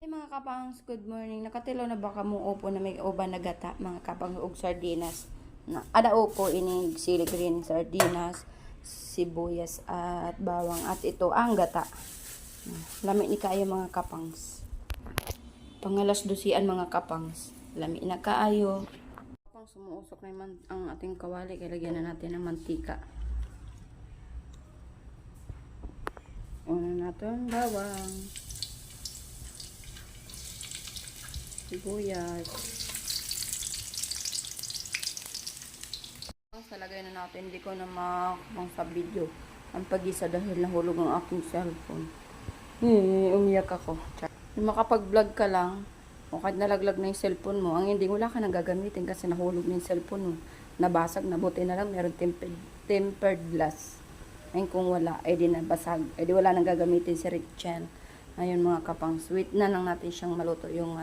Hey mga kapangs, good morning. Nakatilaw na baka mo upo na may uban na gata, mga kapang og sardinas. Ada upo inig sili green sardinas, sibuyas at bawang at ito ang gata. Lami ni kaayo mga kapangs. Pangalas dusian mga kapangs. Lami na kaayo. Kapang sumuusok na ang ating kawali, kaya lagyan na natin ng mantika. Una natin bawang. Sibuyas. Salagay na natin, hindi ko na makakabang sa video ang pag-isa dahil nahulog ang aking cellphone. Umiyak ako. Makapag-vlog ka lang, o kahit nalaglag na yung cellphone mo, ang hindi wala ka nang gagamitin kasi nahulog na yung cellphone mo. Nabasag, nabuti na lang, meron tempered glass. Ayun kung wala, di nabasag. Di wala nang gagamitin si Richel. Ayun mga kapang, sweet na lang natin siyang maluto yung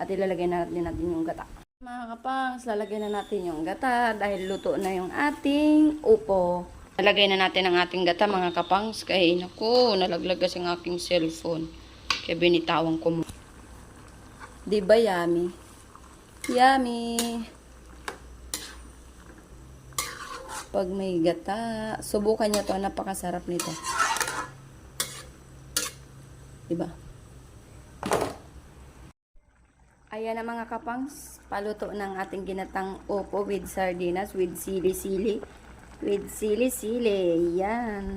at ilalagay na natin yung gata. Mga kapang, lalagay na natin yung gata dahil luto na yung ating upo. Lalagay na natin ang ating gata mga kapang. Kaya naku, nalaglag kasi ang aking cellphone. Kaya binitawan ko mo. Diba yummy? Yummy! Pag may gata, subukan nyo to, napakasarap nito. Diba? Ayan na mga kapangs, paluto ng ating ginatang upo with sardinas, with sili-sili. With sili-sili. Yan.